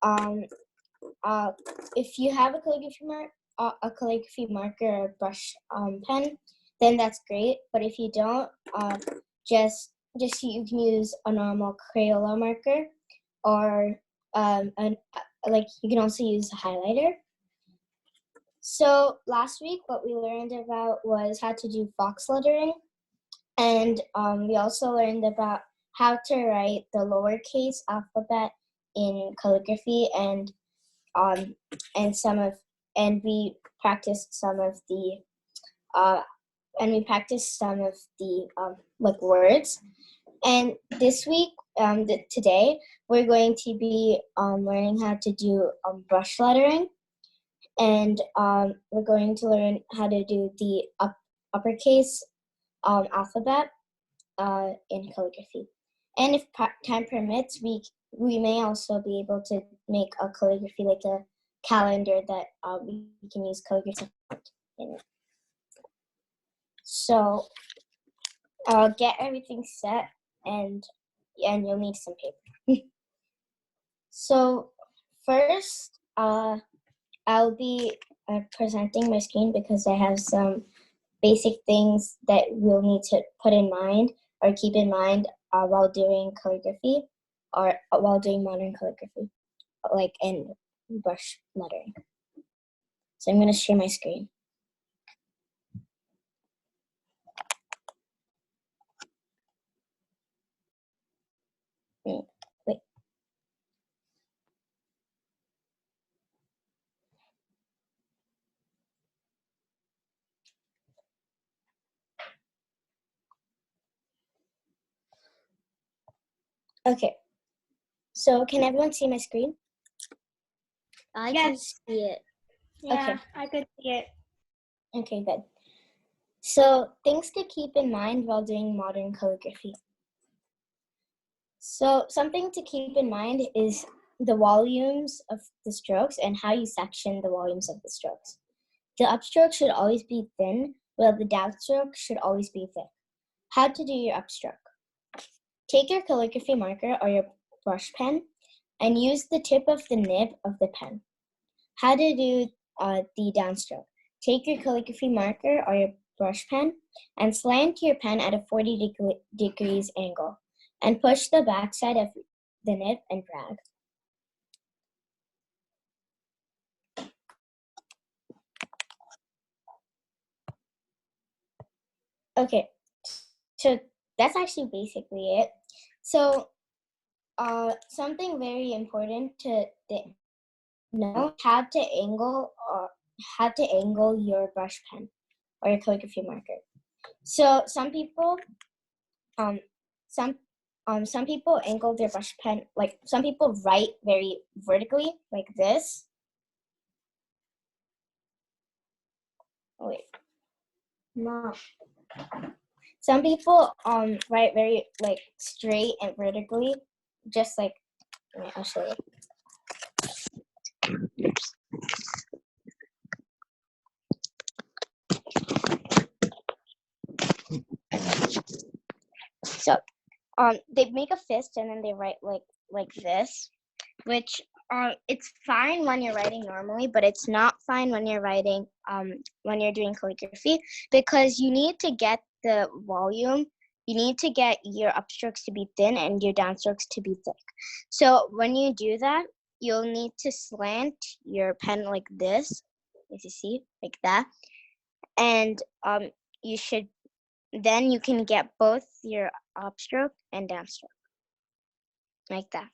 um, if you have a calligraphy marker or brush pen, then that's great. But if you don't, just you can use a normal Crayola marker, or like you can also use a highlighter. So last week, what we learned about was how to do fox lettering, and we also learned about how to write the lowercase alphabet in calligraphy, and we practiced some of the like words. And this week, today, we're going to be learning how to do brush lettering, and we're going to learn how to do the uppercase alphabet in calligraphy. And if time permits, we may also be able to make a calligraphy, like a calendar that we can use calligraphy in it. So I'll get everything set, and you'll need some paper. So first, I'll be presenting my screen because I have some basic things that we'll need to put in mind or keep in mind while doing calligraphy, or while doing modern calligraphy, like in brush lettering. So I'm going to share my screen. Wait. Okay. So can everyone see my screen? I can see it. Yeah, okay. I could see it. Okay, good. So things to keep in mind while doing modern calligraphy. So something to keep in mind is the volumes of the strokes and how you section the volumes of the strokes. The upstroke should always be thin, while the downstroke should always be thick. How to do your upstroke. Take your calligraphy marker or your brush pen and use the tip of the nib of the pen. How to do the downstroke. Take your calligraphy marker or your brush pen and slant your pen at a 40 degrees angle, and push the backside of the nib and drag. Okay, so that's actually basically it. So something very important to know how to angle your brush pen or your calligraphy marker. So some people angle their brush pen, like some people write very vertically like this. Oh wait. No. Some people write very like straight and vertically, just like, wait, I'll show you. So they make a fist and then they write like this, which it's fine when you're writing normally, but it's not fine when you're writing when you're doing calligraphy, because you need to get the volume. You need to get your upstrokes to be thin and your downstrokes to be thick. So when you do that, you'll need to slant your pen like this, as you see, like that, and then you can get both your upstroke and downstroke, like that.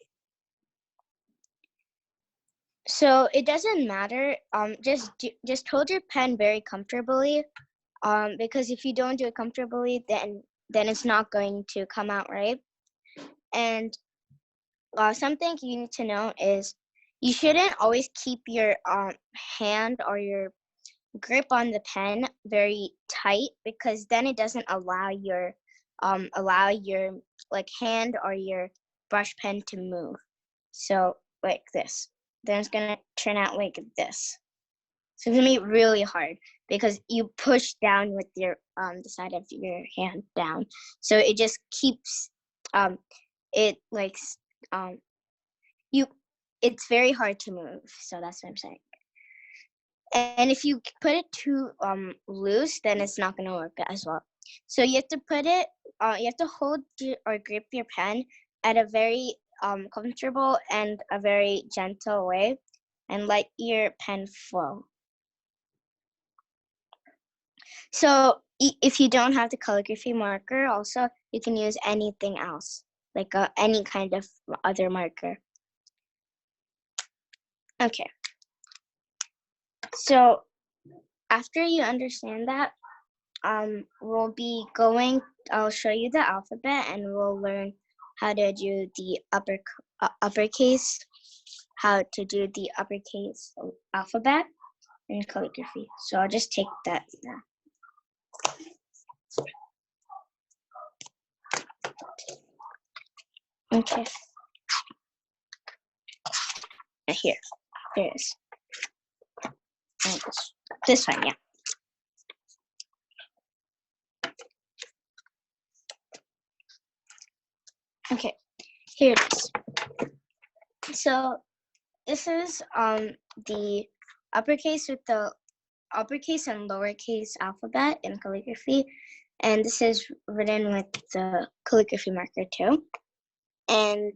So it doesn't matter. Just hold your pen very comfortably, because if you don't do it comfortably, then it's not going to come out right. And something you need to know is you shouldn't always keep your hand or your grip on the pen very tight, because then it doesn't allow your like hand or your brush pen to move. So like this. Then it's gonna turn out like this. So it's gonna be really hard because you push down with your the side of your hand down. So it just keeps it like it's very hard to move. So that's what I'm saying. And if you put it too loose, then it's not going to work as well. So you have to put it, you have to hold or grip your pen at a very comfortable and a very gentle way, and let your pen flow. So if you don't have the calligraphy marker, also you can use anything else, like any kind of other marker. Okay. So after you understand that, we'll be going, I'll show you the alphabet, and we'll learn how to do the uppercase, how to do the uppercase alphabet in calligraphy. So I'll just take that now. Okay. Here it is. And this one, yeah. Okay, here it is. So this is the uppercase with the uppercase and lowercase alphabet in calligraphy, and this is written with the calligraphy marker too. And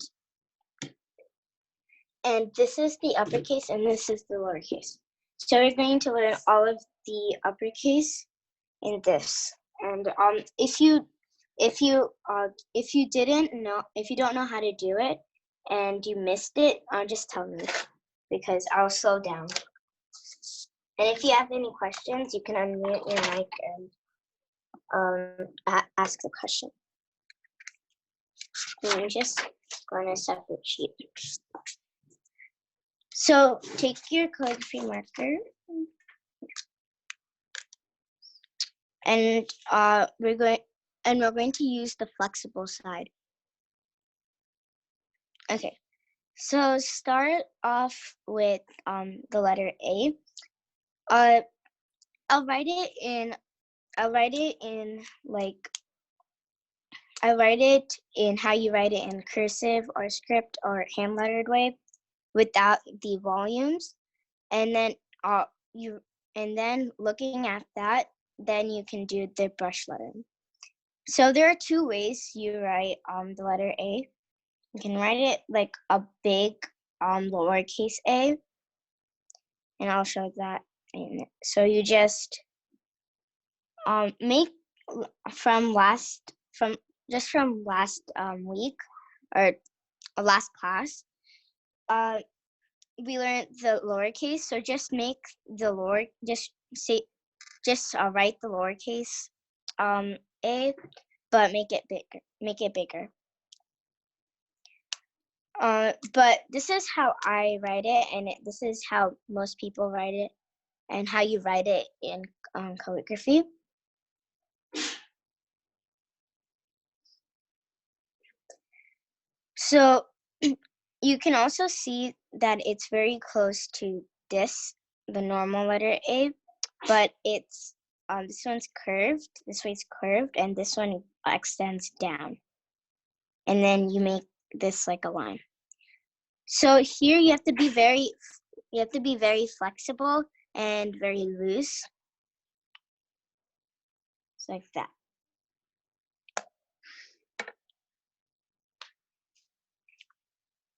this is the uppercase and this is the lowercase. So we're going to learn all of the uppercase in this. And if you don't know how to do it and you missed it, just tell me, because I'll slow down. And if you have any questions, you can unmute your mic and ask the question. Let me just go on a separate sheet. So take your calligraphy marker, and we're going to use the flexible side. Okay, so start off with the letter A. I'll write it in how you write it in cursive or script or hand lettered way, without the volumes, and then looking at that, then you can do the brush lettering. So there are two ways you write the letter A. You can write it like a big lowercase a, and I'll show that. So you just make from last week or last class, we learned the lowercase. So just make the write the lowercase a, but make it bigger. But this is how I write it, and this is how most people write it, and how you write it in calligraphy. So you can also see that it's very close to this, the normal letter A, but it's this one's curved, this one's curved, and this one extends down. And then you make this like a line. So here you have to be very flexible and very loose. It's like that.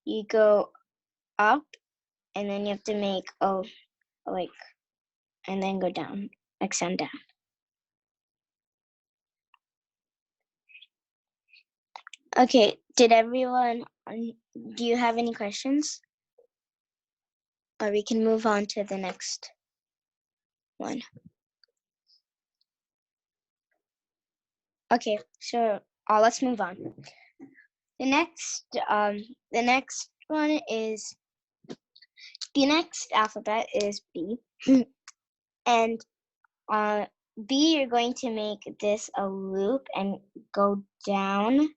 You go up, and then you have to make and then go down, extend down. Okay, did everyone, do you have any questions? Or we can move on to the next one. Okay, so let's move on. The next one is, the next alphabet is B. And B, you're going to make this a loop and go down.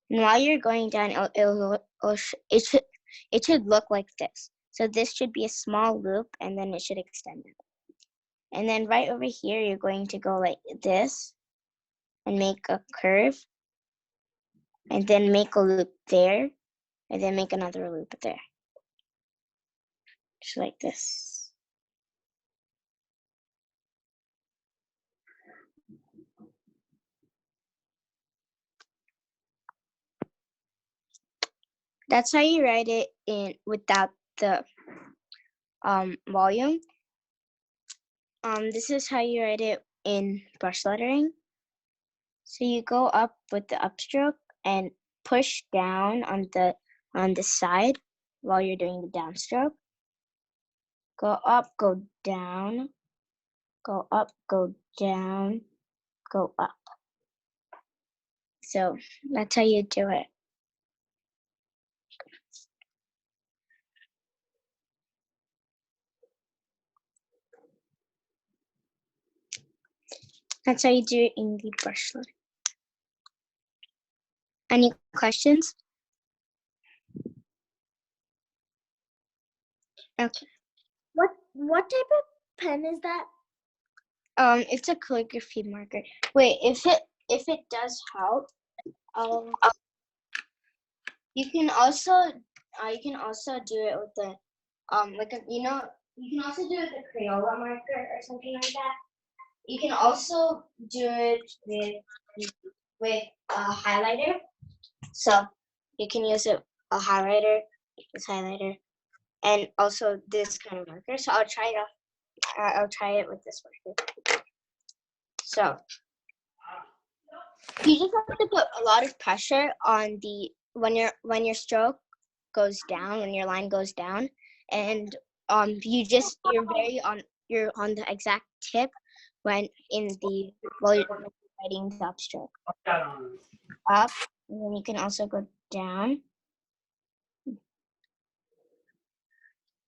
And while you're going down, it should look like this. So this should be a small loop, and then it should extend it. And then right over here, you're going to go like this and make a curve, and then make a loop there, and then make another loop there. just like this. That's how you write it in without the volume. This is how you write it in brush lettering. So you go up with the upstroke and push down on the side while you're doing the downstroke. Go up, go down, go up, go down, go up. So that's how you do it. That's how you do it in the brush lettering. Any questions? Okay. What type of pen is that? It's a calligraphy marker. Wait, if it does help, you can also do it with the like a, you can also do it with a Crayola marker or something like that. You can also do it with a highlighter. So you can use a highlighter, this highlighter, and also this kind of marker. So I'll try it with this marker. So you just have to put a lot of pressure on the when your stroke goes down, when your line goes down, and you're on the exact tip while you're writing the upstroke. Up, and then you can also go down.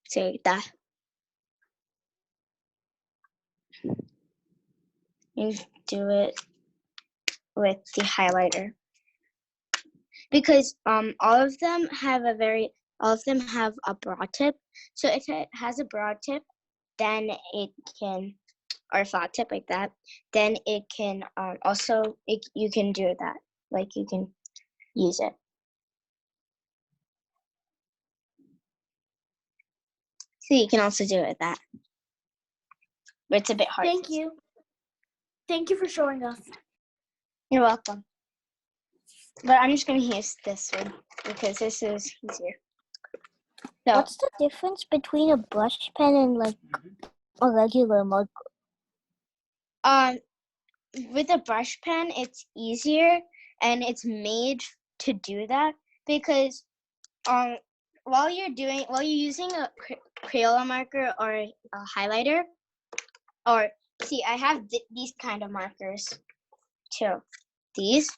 So that. You do it with the highlighter. Because all of them have a broad tip. So if it has a broad tip, then it can, or a flat tip like that, then it can you can do that. Like you can use it. So you can also do it with that. But it's a bit hard. Thank you. Thank you for showing us. You're welcome. But I'm just going to use this one because this is easier. So, what's the difference between a brush pen and like a regular marker? With a brush pen, it's easier and it's made to do that because while you're using a Crayola marker or a highlighter, or see, I have these kind of markers too. These,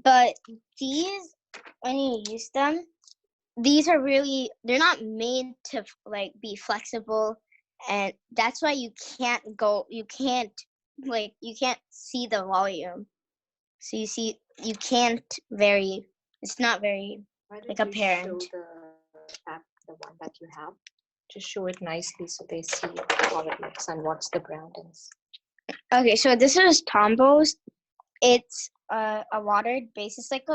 but these, when you use them, they're not made to like be flexible, and that's why you can't see the volume. So you can't it's not very like apparent. Show the one that you have to show it nicely so they see how it looks and what's the brand is. Okay, so this is Tombo's. It's a watered base. It's like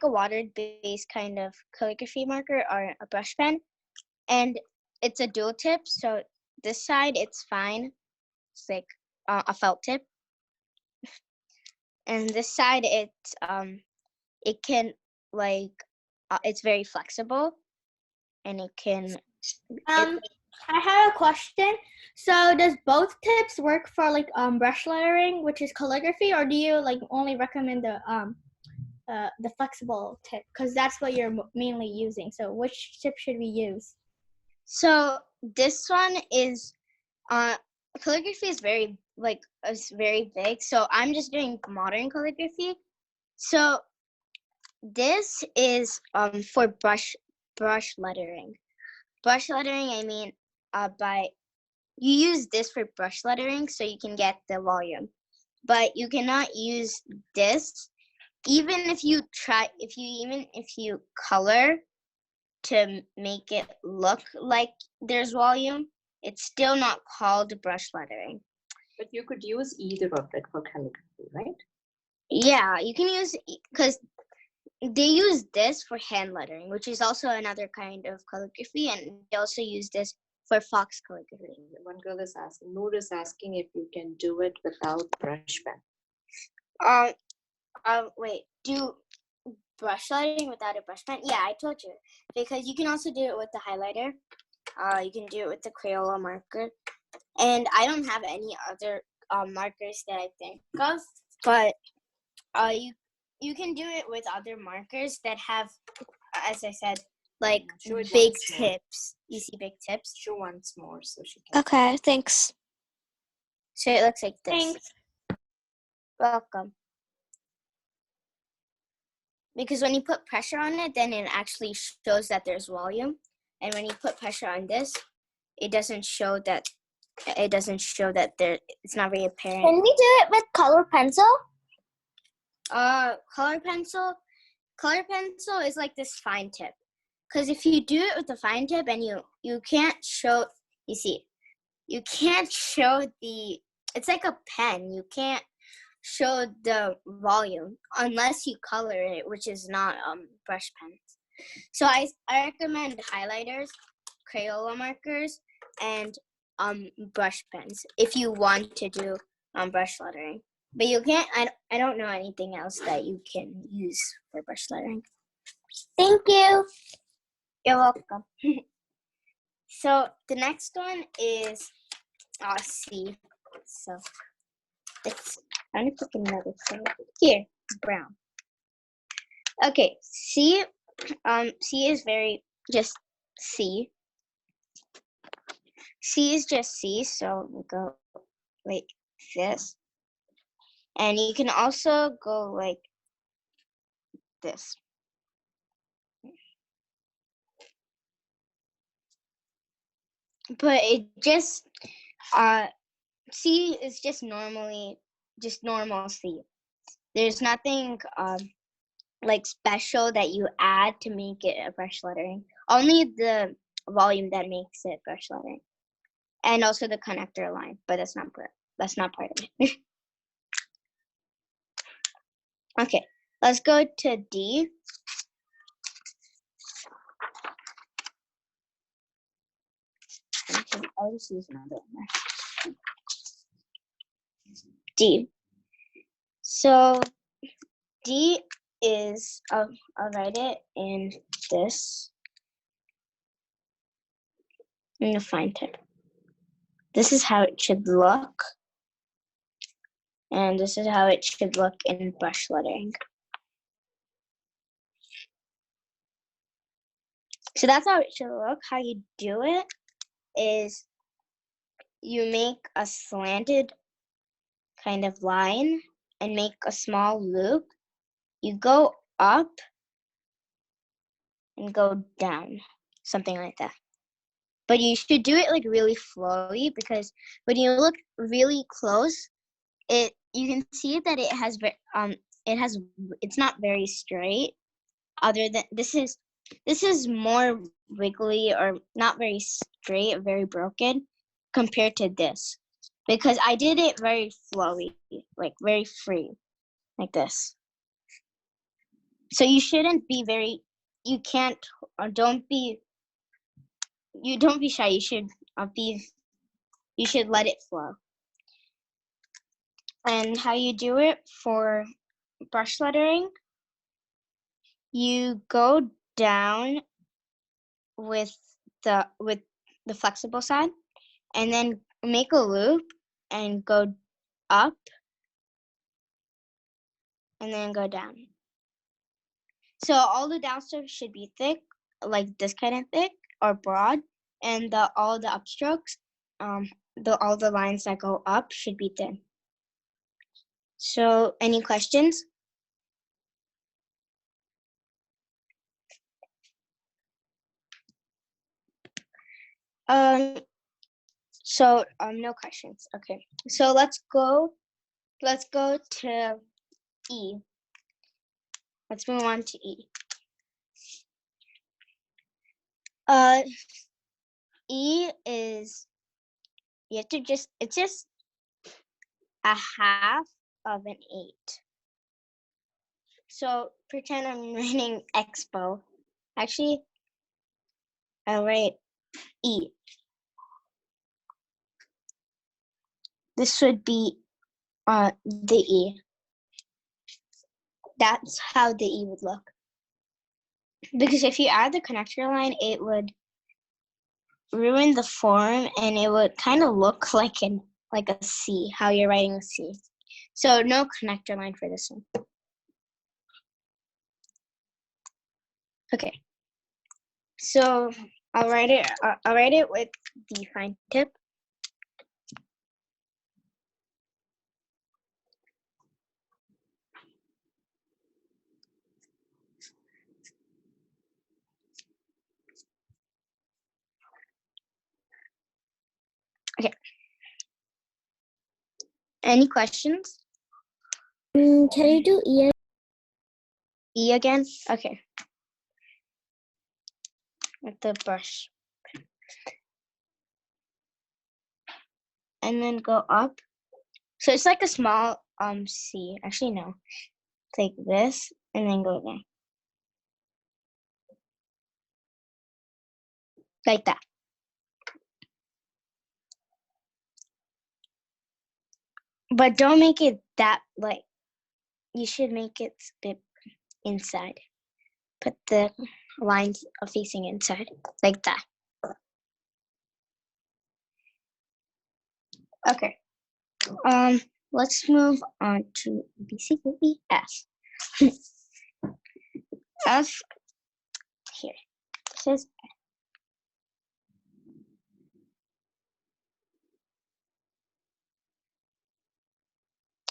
a watered base kind of calligraphy marker or a brush pen, and it's a dual tip. So this side it's fine. It's like a felt tip, and this side it can it's very flexible, and it can. I have a question. So does both tips work for like brush lettering, which is calligraphy, or do you like only recommend the flexible tip because that's what you're mainly using? So which tip should we use? So this one is calligraphy is very big. So I'm just doing modern calligraphy. So this is for brush lettering. Brush lettering, I mean, you use this for brush lettering so you can get the volume, but you cannot use this even if you color to make it look like there's volume. It's still not called brush lettering. But you could use either of it for calligraphy, right? Yeah, you can use, because they use this for hand lettering, which is also another kind of calligraphy, and they also use this for fox calligraphy. One girl is asking, Noor is asking if you can do it without brush pen. Wait, do brush lettering without a brush pen? Yeah, I told you, because you can also do it with the highlighter. You can do it with the Crayola marker, and I don't have any other markers that I think of, but you can do it with other markers that have, as I said, like big tips. You see big tips? Show once more so she can. Okay, thanks. So it looks like this. Thanks. Welcome. Because when you put pressure on it, then it actually shows that there's volume. And when you put pressure on this, it doesn't show that there, it's not very apparent. Can we do it with color pencil? Color pencil is like this fine tip. Because if you do it with the fine tip and you can't show, you see, you can't show it's like a pen. You can't show the volume unless you color it, which is not brush pens. So I recommend highlighters, Crayola markers, and brush pens if you want to do brush lettering. But you can't. I don't know anything else that you can use for brush lettering. Thank you. You're welcome. So the next one is C. So I'm gonna pick another color. Here, brown. Okay, C. C is just C. C is just C. So we'll go like this, and you can also go like this. But it just C is just normal C. There's nothing like special that you add to make it a brush lettering. Only the volume that makes it brush lettering, and also the connector line. But that's not part of it. Okay, let's go to D. I'll just use another one. D. So D is, I'll write it in this, in the fine tip. This is how it should look. And this is how it should look in brush lettering. So that's how it should look. How you do it is you make a slanted kind of line and make a small loop. You go up and go down, something like that. But you should do it like really flowy, because when you look really close, you can see that it's not very straight. Other than this is more wiggly, or not very straight, very broken compared to this, because I did it very flowy, like very free, like this. So you shouldn't be you can't, or don't be shy. You should let it flow. And how you do it for brush lettering, you go down with the flexible side, and then make a loop and go up and then go down. So all the downstrokes should be thick, like this kind of thick or broad, and all the upstrokes, all the lines that go up should be thin. So any questions? So no questions. Okay. So let's go to E. Let's move on to E. E is, it's just a half of an 8. So pretend I'm writing expo. Actually, I'll write E. This would be the E. That's how the E would look. Because if you add the connector line, it would ruin the form and it would kind of look like a C, how you're writing a C. So no connector line for this one. Okay. So I'll write it with the fine tip. Okay. Any questions? Can you do E? E again? Okay. With the brush. And then go up. So it's like a small C. Actually, no. Take this and then go there. Like that. But don't make it that light. You should make it a bit inside. Put the lines facing inside, like that. Okay. Let's move on to B, C, D, E, F. F here. This is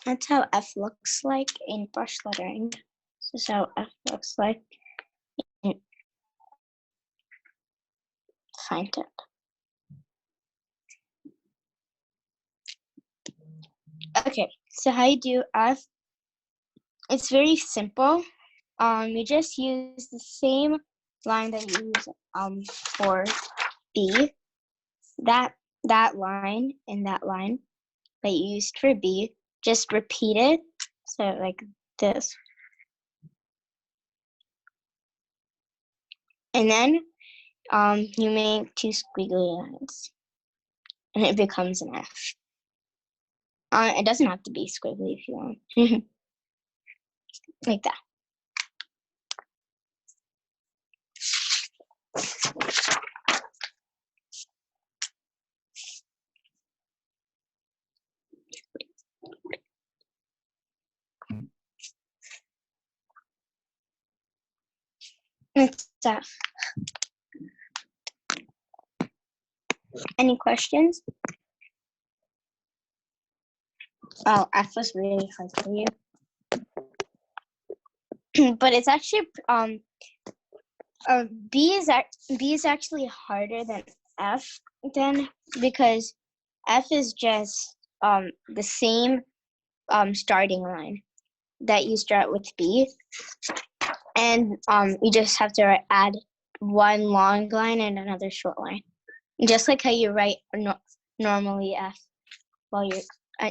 that's how F looks like in brush lettering. This is how F looks like in fine tip. Okay, so how you do F? It's very simple. You just use the same line that you use for B. That line and that line that you used for B, just repeat it. So like this. And then you make two squiggly lines and it becomes an F. It doesn't have to be squiggly if you want. Like that. It's F. Any questions? Oh, F was really hard for you. But it's actually B is actually harder than F then, because F is just the same starting line that you start with B, and you just have to add one long line and another short line, just like how you write normally F while you're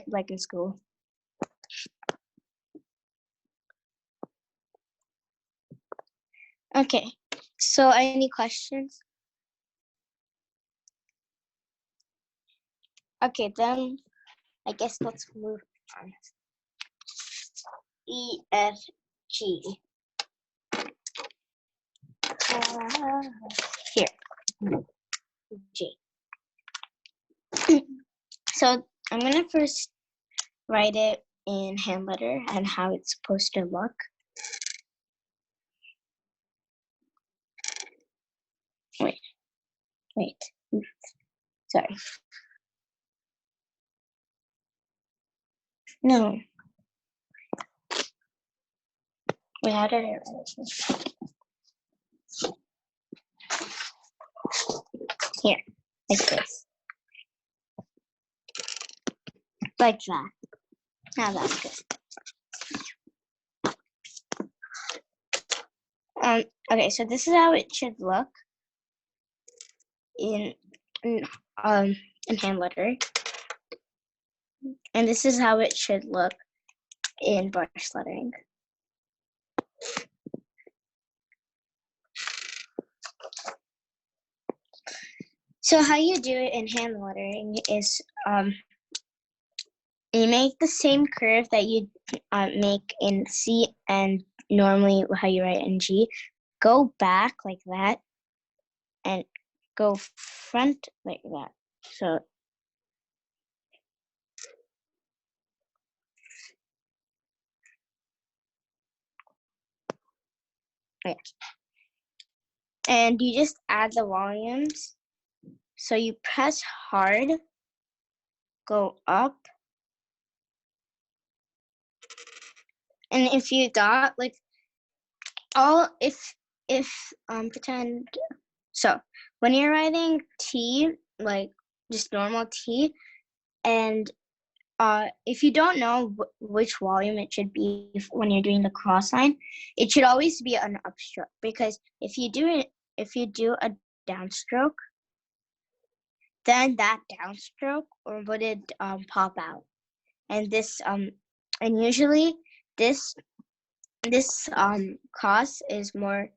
like in school. Okay, so any questions? Okay, then I guess let's move on. E, F, G. Here, G. So I'm gonna first write it in hand letter and how it's supposed to look. Wait, sorry. No. Wait, how did I write it? Here, like this. Like that. Now that's good. Okay, so this is how it should look in hand lettering. And this is how it should look in brush lettering. So how you do it in hand lettering is you make the same curve that you make in C and normally how you write in G. Go back like that and go front like that. So yeah. And you just add the volumes. So you press hard, go up. And if you got like pretend, so when you're writing T, like just normal T, and if you don't know which volume it should be when you're doing the cross line, it should always be an upstroke, because if you do a downstroke, then that downstroke would it pop out, and and usually this cross is more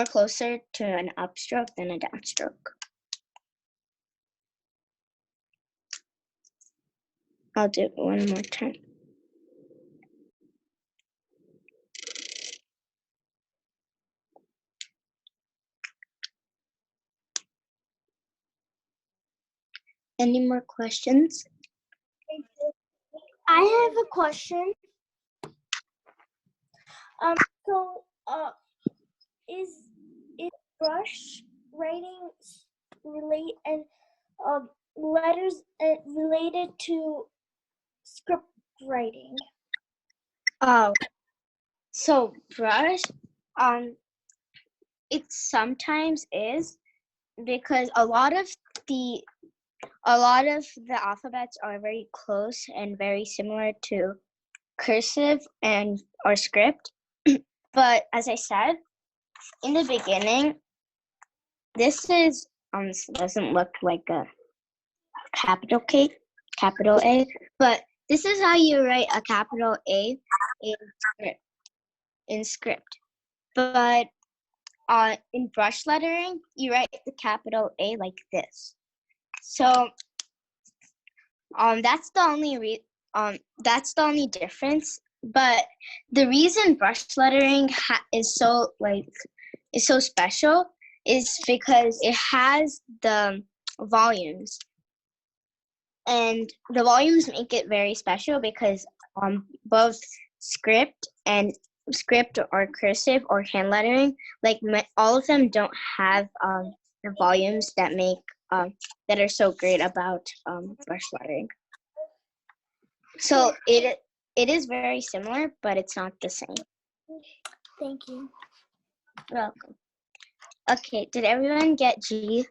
closer to an upstroke than a downstroke. I'll do it one more time. Any more questions? I have a question. So is brush writing letters related to script writing? Oh, so brush, it sometimes is, because a lot of the alphabets are very close and very similar to cursive and or script. But as I said in the beginning, this doesn't look like a capital A, but this is how you write a capital A in script. But in brush lettering, you write the capital A like this. So that's the only difference. But the reason brush lettering is so special is because it has the volumes, and the volumes make it very special because both script or cursive or hand lettering, like all of them don't have the volumes that make that are so great about brush lettering. So it is very similar, but it's not the same. Thank you. You're welcome. Okay, did everyone get G?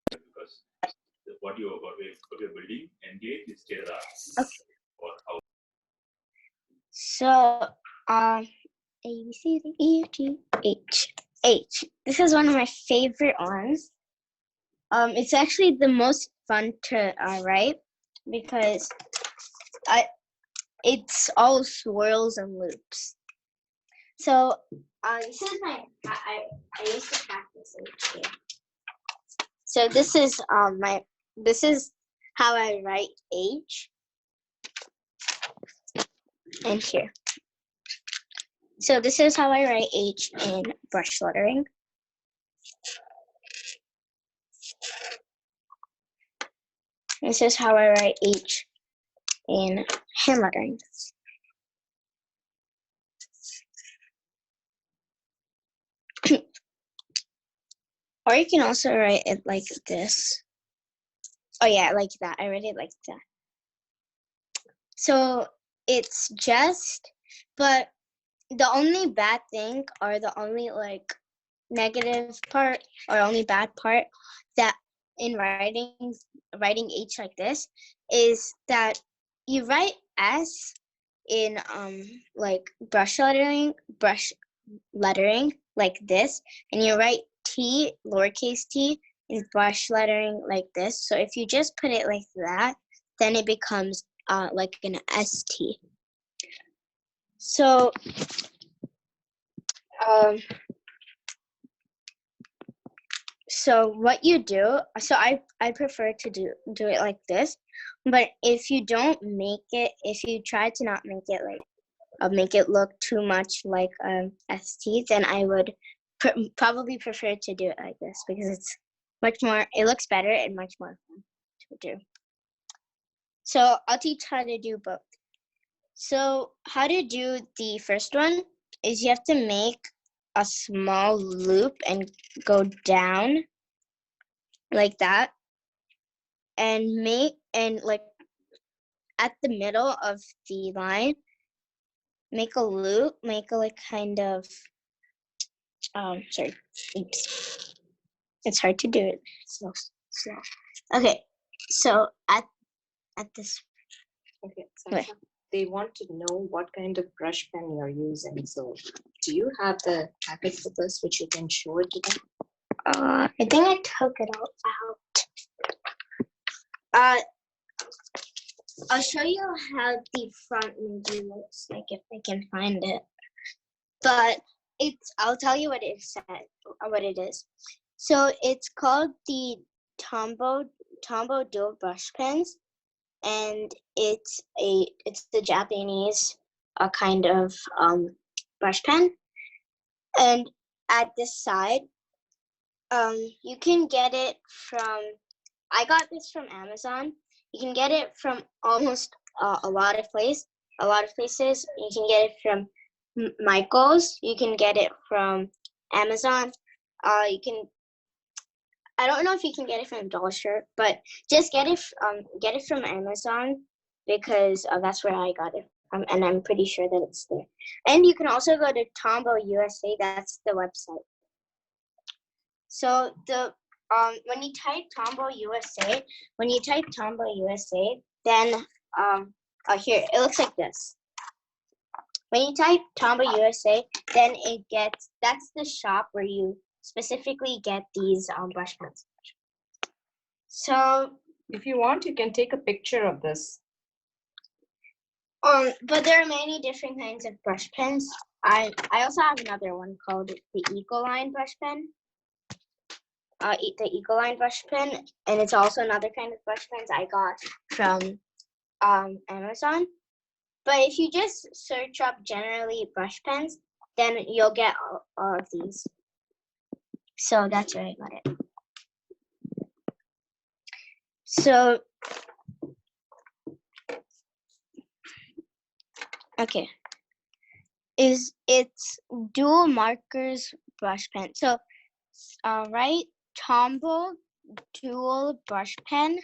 Because what you're building, engage is Okay. So A, B, C, D, E, F, G, H. H. This is one of my favorite ones. It's actually the most fun to write because it's all swirls and loops. So this is I used to practice H here. So this is how I write H in here. So this is how I write H in brush lettering. This is how I write H in hand lettering. Or you can also write it like this. Oh yeah, like that. I write it like that. So it's just, but the only bad thing, or the only like negative part, or only bad part that in writing H like this is that you write S in like brush lettering like this, and you write T, lowercase t, in brush lettering like this. So if you just put it like that, then it becomes like an ST. So So what you do, so I prefer to do it like this, but if you don't make it, if you try to not make it like make it look too much like ST, then I would probably prefer to do it like this because it's much more, it looks better and much more fun to do. So I'll teach how to do both. So how to do the first one is you have to make a small loop and go down like that, and like at the middle of the line, make a loop, make a like kind of sorry, oops, it's hard to do it so slow. Okay, so at this, Okay, Wait. Sasha, they want to know what kind of brush pen you're using. So do you have the packet for this which you can show it to them? I think I took it all out. I'll show you how the front maybe looks like if I can find it. But I'll tell you what it said, what it is. So it's called the Tombow dual brush pens, and it's the Japanese kind of brush pen. And at this side, you can get it from, I got this from Amazon. You can get it from almost a lot of places. You can get it from Michael's. You can get it from Amazon. You can. I don't know if you can get it from Dollar Store, but just get it from Amazon because that's where I got it from, and I'm pretty sure that it's there. And you can also go to Tombow USA. That's the website. So when you type Tombow USA, then here it looks like this. When you type Tombow USA, then that's the shop where you specifically get these brush pens. So If you want, you can take a picture of this. but there are many different kinds of brush pens. I also have another one called the Ecoline brush pen. The Ecoline brush pen, and it's also another kind of brush pens I got from Amazon. But if you just search up generally brush pens, then you'll get all of these. So that's where I got it. So, okay. It's dual markers brush pen. So, write Tombow dual brush pen.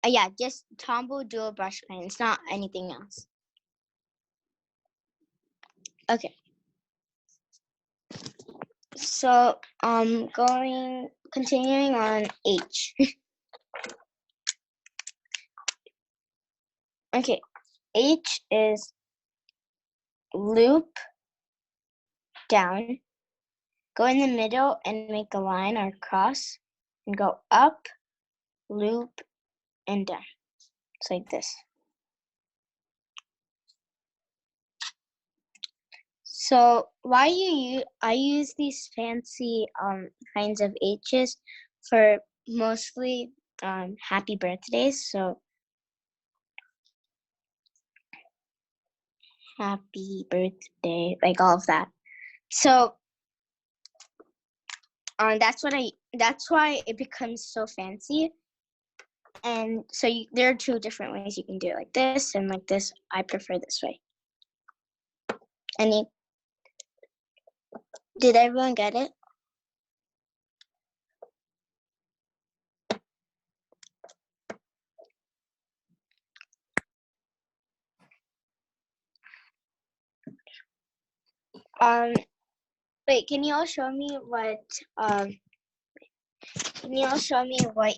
Yeah, just Tombow dual brush pen. It's not anything else. Okay. So continuing on H. Okay, H is loop down, go in the middle and make a line or cross, and go up, loop, and down. It's like this. So I use these fancy kinds of H's for mostly happy birthdays. So happy birthday, like all of that. So that's why it becomes so fancy. And so there are two different ways you can do it, like this and like this. I prefer this way. Did everyone get it? Wait, can you all show me what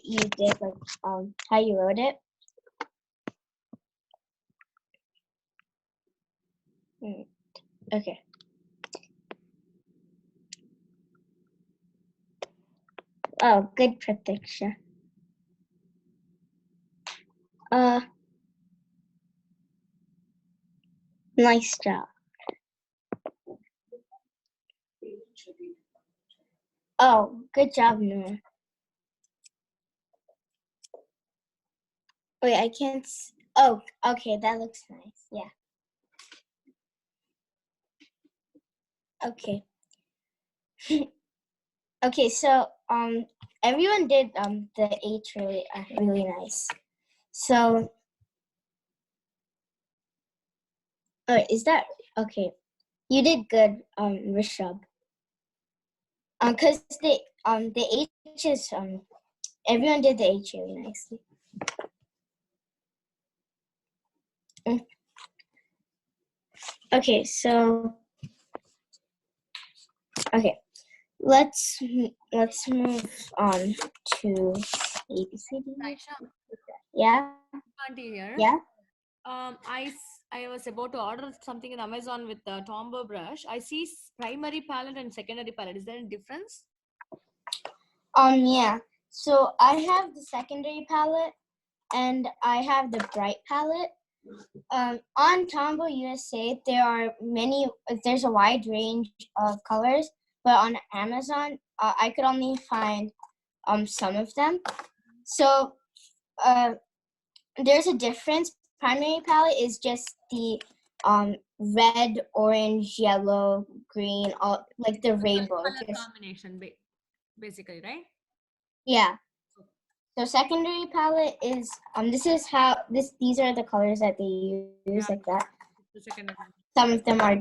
you did, like how you wrote it? Okay. Oh, good, Pratiksha. Nice job. Oh, good job, Noah. Wait, I can't. Oh, okay, that looks nice. Yeah. Okay. Okay, so everyone did the H really nice. So, is that okay? You did good, Rishabh. Cause the H is everyone did the H really nicely. Okay, so okay, let's move on to ABCD. Raisha, Yeah, auntie here. yeah. I was about to order something in Amazon with the Tombow brush. I see primary palette and secondary palette. Is there a difference? Yeah. So I have the secondary palette and I have the bright palette. On Tombow USA, there's a wide range of colors, but on Amazon, I could only find some of them. So there's a difference. Primary palette is just the red, orange, yellow, green, all like the rainbow. Color combination, basically, right? Yeah. So secondary palette is these are the colors that they use, like that. The secondary. Some of them are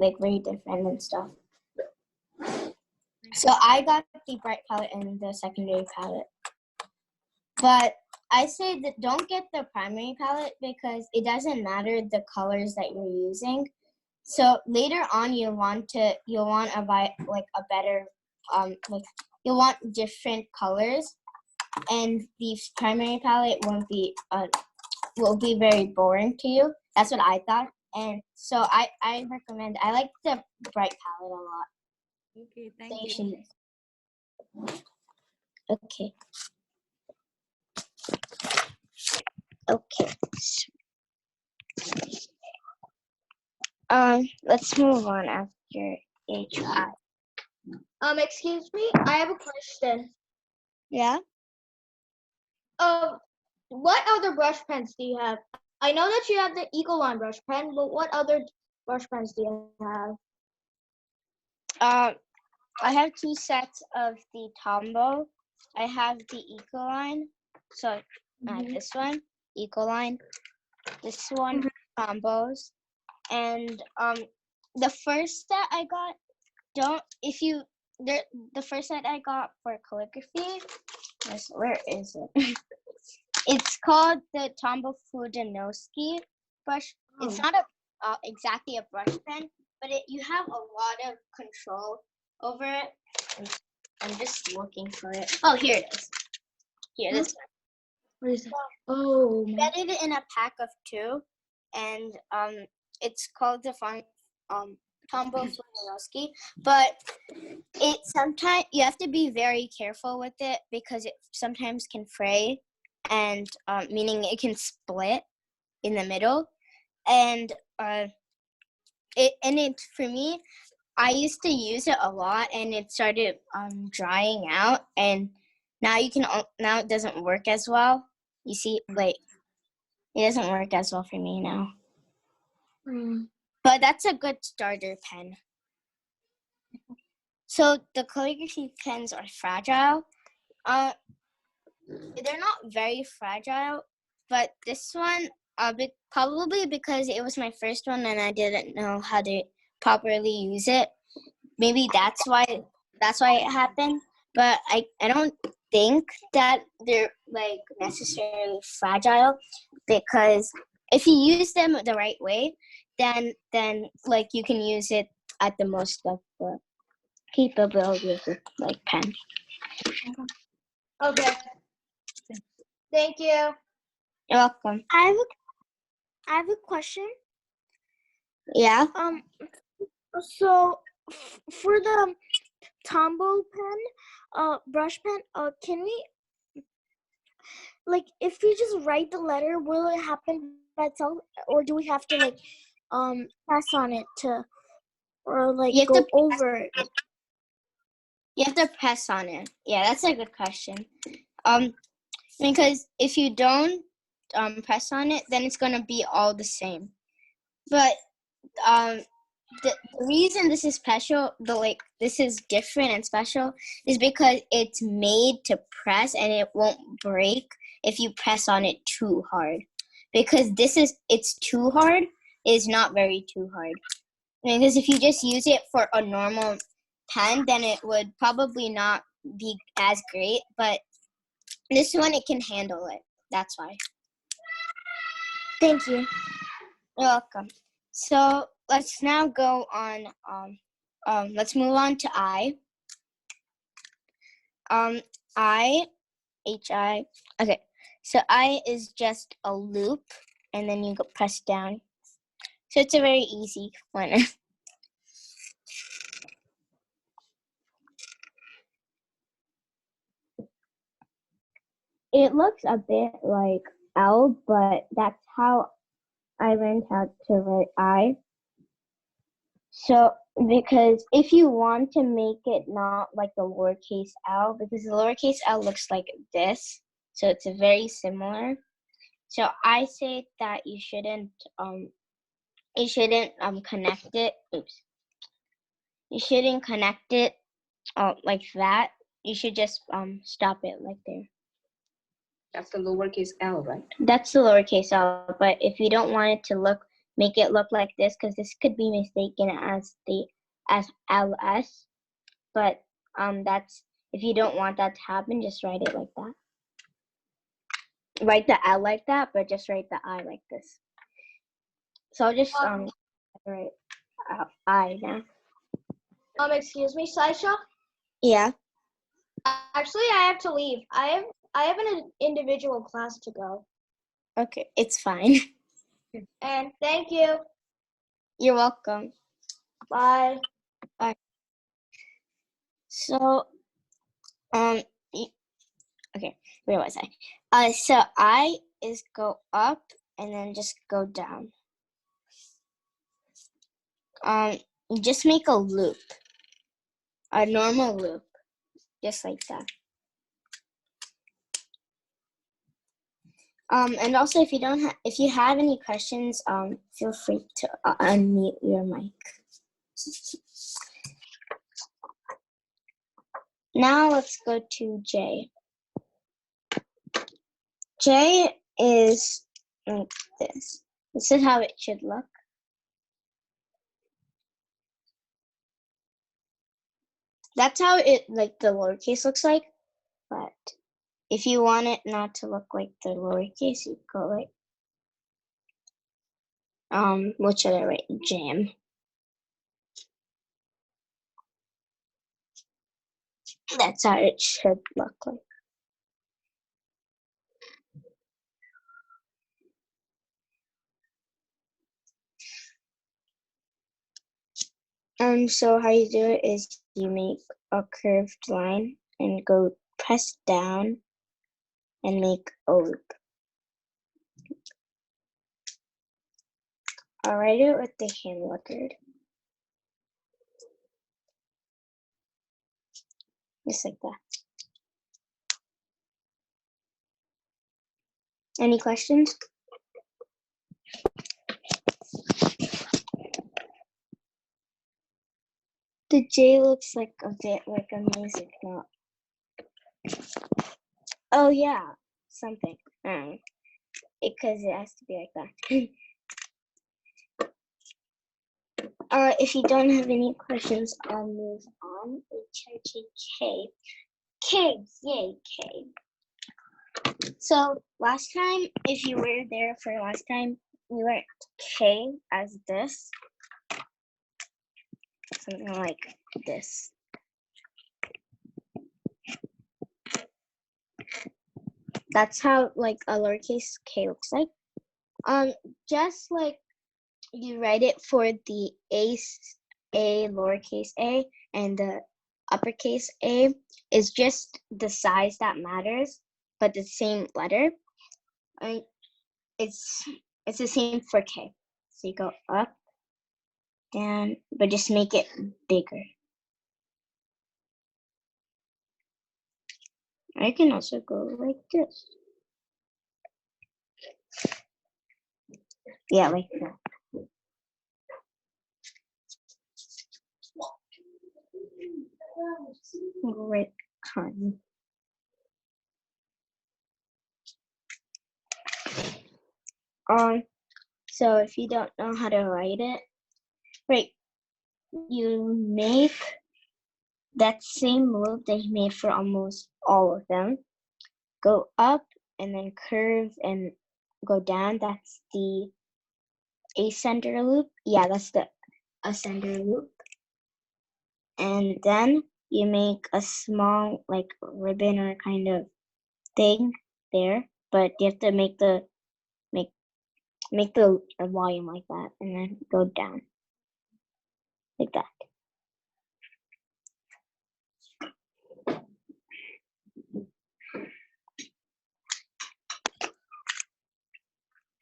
very different and stuff. So I got the bright palette and the secondary palette. But I say that don't get the primary palette because it doesn't matter the colors that you're using. So later on you'll want to buy like a better you'll want different colors, and the primary palette will be very boring to you. That's what I thought. And so I like the bright palette a lot. Okay, thank you. Okay. Okay. Let's move on after HI. Excuse me, I have a question. Yeah. What other brush pens do you have? I know that you have the Ecoline brush pen, but what other brush pens do you have? I have 2 sets of the Tombow. I have the Ecoline. So this one, Ecoline. This one, Tombows. And the first set I got, the first set I got for calligraphy, where is it? It's called the Tombow Fudanowski brush. It's not exactly a brush pen, but you have a lot of control over it. I'm just looking for it. Oh, here it is. Here, this one. What is that? Oh, Get it in a pack of 2, and it's called the Tombow Fudanowski. But sometimes you have to be very careful with it because it sometimes can fray, and meaning it can split in the middle, and for me, I used to use it a lot, and it started drying out, and now it doesn't work as well. You see, like it doesn't work as well for me now. But that's a good starter pen. So the calligraphy pens are fragile. They're not very fragile, but this one, probably because it was my first one and I didn't know how to properly use it. Maybe that's why it happened. But I don't think that they're like necessarily fragile, because if you use them the right way, then like you can use it at the most of the capability of the like pen. okay. Thank you. You're welcome. I have a question. Yeah. So for the Tombow pen, brush pen, can we, like, if we just write the letter, will it happen by itself, or do we have to like press on it to, or like go over it? You have to press on it. Yeah, that's a good question. Because if you don't press on it, then it's gonna be all the same. But the reason this is special, this is different and special, is because it's made to press and it won't break if you press on it too hard. Because it's too hard is not very too hard. Because if you just use it for a normal pen, then it would probably not be as great. But this one, it can handle it. That's why. Thank you. You're welcome. So let's now go on. Let's move on to I. I. Okay. So I is just a loop, and then you go press down. So it's a very easy one. It looks a bit like L, but that's how I learned how to write I. So, because if you want to make it not like the lowercase l, because the lowercase l looks like this, so it's very similar. So I say that you shouldn't connect it. Oops. You shouldn't connect it like that. You should just stop it like there. That's the lowercase L, right? That's the lowercase l, but if you don't want it to make it look like this, because this could be mistaken as ls, but that's, if you don't want that to happen, just write it like that. Write the L like that, but just write the I like this. So I'll just write I now. Excuse me, Saisha. Yeah. Actually, I have to leave. I have an individual class to go. Okay, it's fine. And thank you. You're welcome. Bye. So, okay, where was I? So I is go up and then just go down. Just make a loop, a normal loop, just like that. And also, if you have any questions, feel free to unmute your mic. Now let's go to J. J is like this. This is how it should look. That's how it, like, the lowercase looks like. But if you want it not to look like the lowercase, you go like, what should I write? Jam. That's how it should look like. So how you do it is you make a curved line and go press down and make a loop. I'll write it with the hand record. Just like that. Any questions? The J looks like a bit like a music note. Oh yeah, something. Because it has to be like that. If you don't have any questions, I'll move on. K. K, yay, K. So last time, if you were there for last time, we learned K as this. Something like this. That's how like a lowercase k looks like. Just like you write it for the a lowercase a and the uppercase a is just the size that matters, but the same letter. It's the same for k. So you go up, down, but just make it bigger. I can also go like this. Yeah, like that. Great time. So if you don't know how to write it, right, you make that same loop that you made for almost all of them. Go up and then curve and go down. That's the ascender loop. Yeah, that's the ascender loop. And then you make a small like ribbon or kind of thing there, but you have to make the volume like that and then go down like that.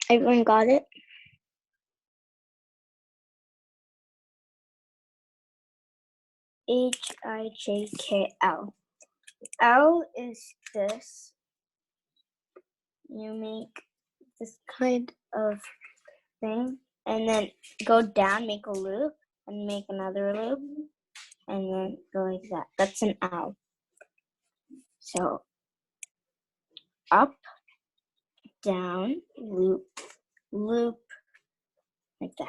Everyone got it? HIJKL. L is this. You make this kind of thing and then go down, make a loop, and make another loop, and then go like that. That's an L. So up, down, loop, loop, like that.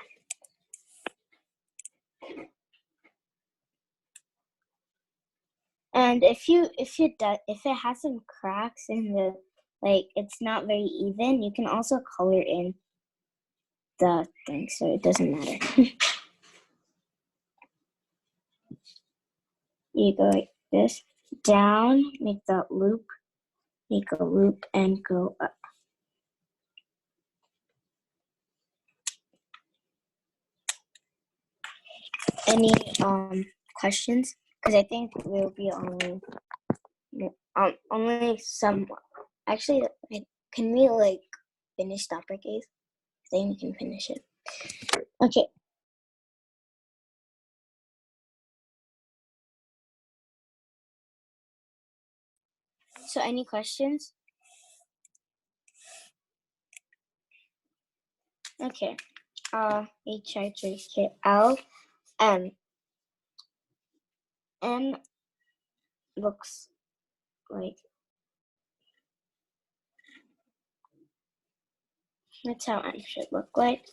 And if it has some cracks in the it's not very even, you can also color in the thing so it doesn't matter. You go like this, down, make the loop, make a loop, and go up. Any questions? Because I think we'll be only some. Actually, can we finish the uppercase? I think we can finish it. Okay. So, any questions? Okay. HIJKL M. M looks like that's how M should look like.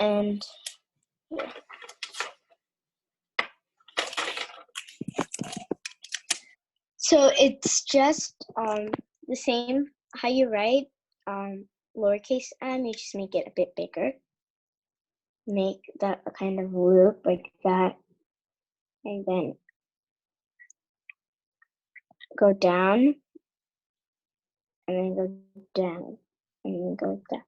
And yeah. So it's just the same how you write lowercase m, you just make it a bit bigger. Make that a kind of loop like that, and then go down, and then go down, and then go like that.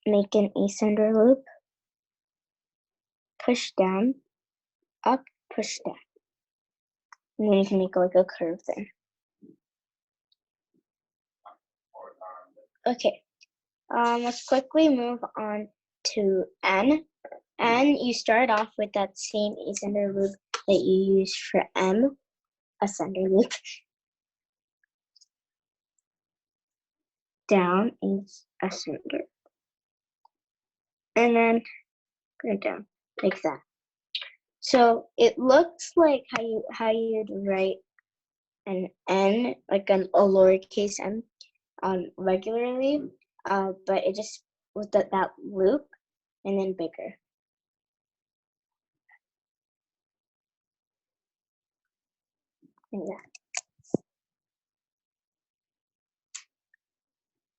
Make an ascender loop, push down, up, push down. And then you can make like a curve there. Okay, let's quickly move on to N. N, you start off with that same ascender loop that you used for M, ascender loop. Down is ascender. And then go down like that. So it looks like how you'd write an N, like a lowercase n, regularly, but it just with that loop and then bigger. Like that.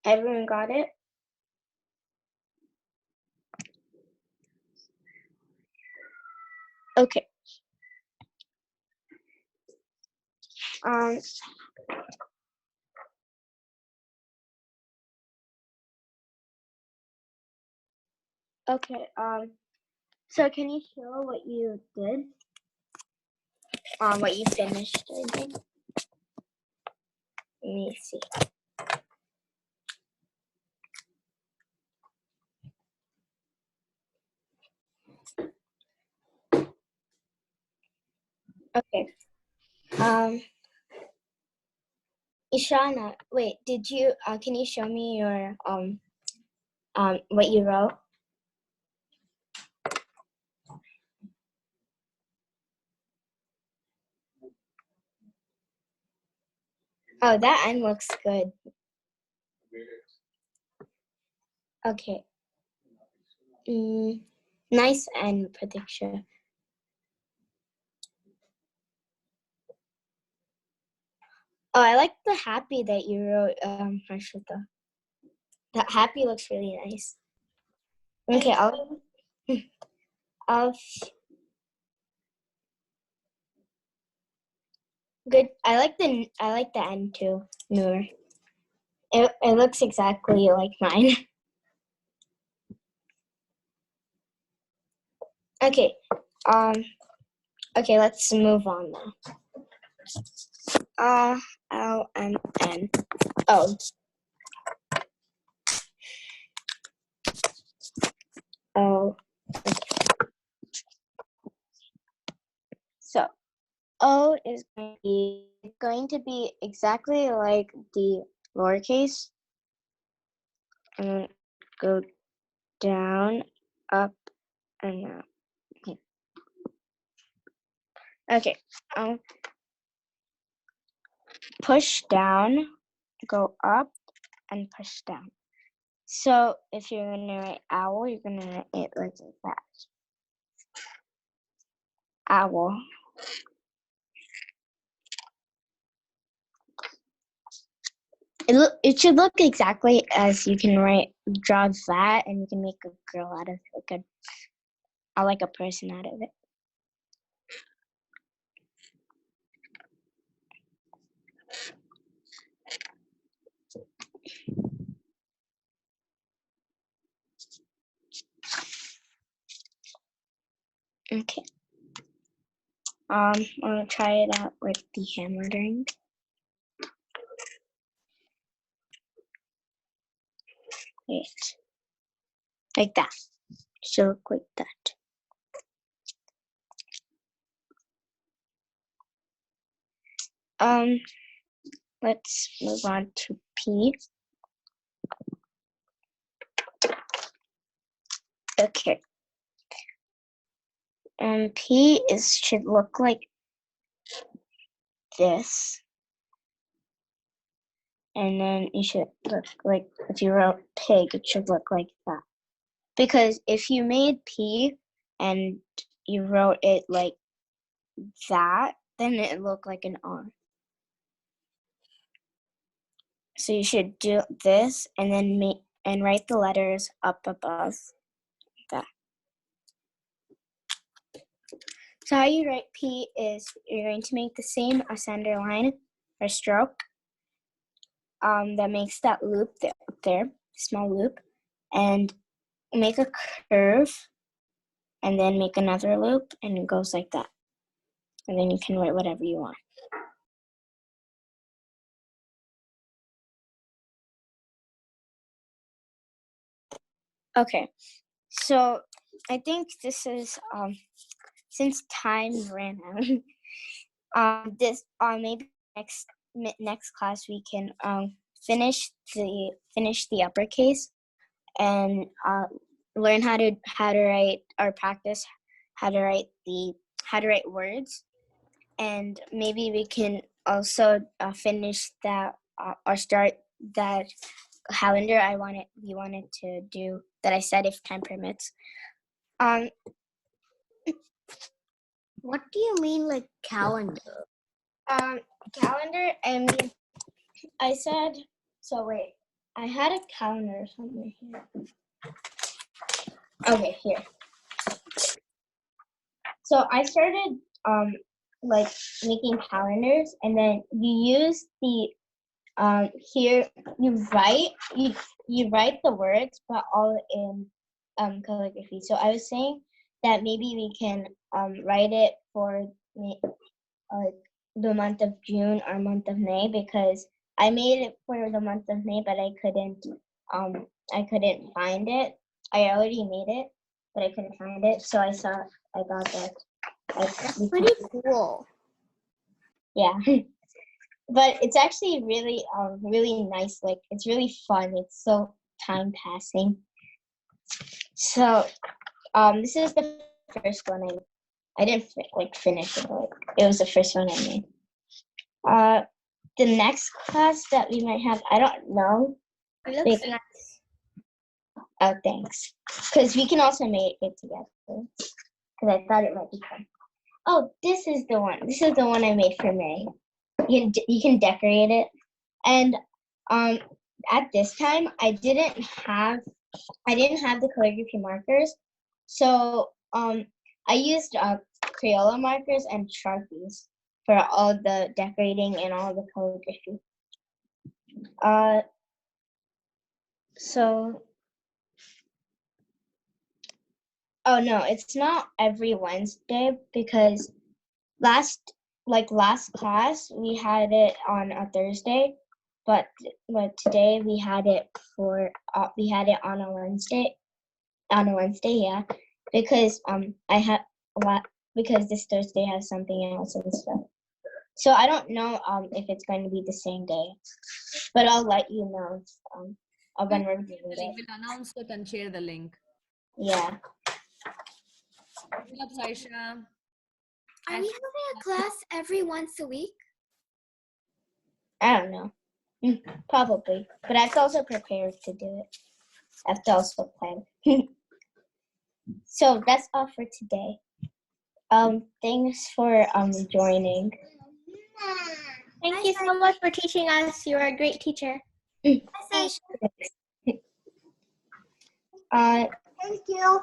Everyone got it? Okay. Okay. So can you show what you did? What you finished, I think. Let me see. Okay. Ishana, wait, did you can you show me your what you wrote? Oh, that end looks good. Okay. Nice end, Pratiksha. Oh, I like the happy that you wrote, Harshita. That happy looks really nice. Okay, I'll good. I like the end too, Noor. It looks exactly like mine. Okay. Okay, let's move on now. LMN. Oh. Oh. Okay. So O is going to be exactly like the lowercase. And go down, up, and up. Okay. Push down, go up, and push down. So if you're gonna write owl, you're gonna write it like that. Owl. It should look exactly as you can draw that, and you can make a girl out of it, like a person out of it. Okay. I'm gonna try it out with the handlettering. Wait. Like that. It should look like that. Let's move on to P. Okay. P should look like this. And then you should look like, if you wrote pig, it should look like that. Because if you made P and you wrote it like that, then it looked like an R. So you should do this and then write the letters up above that. So how you write P is you're going to make the same center line or stroke that makes that loop there, small loop, and make a curve, and then make another loop, and it goes like that. And then you can write whatever you want. Okay, so I think this is since time ran out. Maybe next class we can finish the uppercase and learn how to write or practice how to write words, and maybe we can also finish that or start that calendar we wanted to do that I said if time permits. What do you mean, like calendar? Calendar, and I said, so wait, I had a calendar somewhere here. Okay, here. So I started like making calendars, and then you use the here you write the words, but all in calligraphy. So I was saying that maybe we can write it for the month of June or month of May, because I made it for the month of May, but I couldn't find it. I already made it, but I couldn't find it, so I thought that. That's pretty cool. Yeah. But it's actually really really nice. Like it's really fun. It's so time passing. So this is the first one I didn't finish it, but it was the first one I made. The next class that we might have, I don't know. It looks nice. Oh, thanks. Because we can also make it together. Because I thought it might be fun. Oh, this is the one. This is the one I made for May. You can decorate it. And at this time, I didn't have the calligraphy markers, so I used Crayola markers and Sharpies for all the decorating and all the calligraphy. So, oh no, it's not every Wednesday because last class we had it on a Thursday, but today we had it on a Wednesday. On a Wednesday, yeah, because I had because this Thursday has something else and stuff. So I don't know if it's going to be the same day, but I'll let you know when we're doing it. We'll announce it and share the link. Yeah. Good job, Saisha. Are we having a class every once a week? I don't know. Probably, but I have to also prepare to do it. I have to also plan. So that's all for today. Thanks for joining. Thank you so much for teaching us. You're a great teacher. Thank you.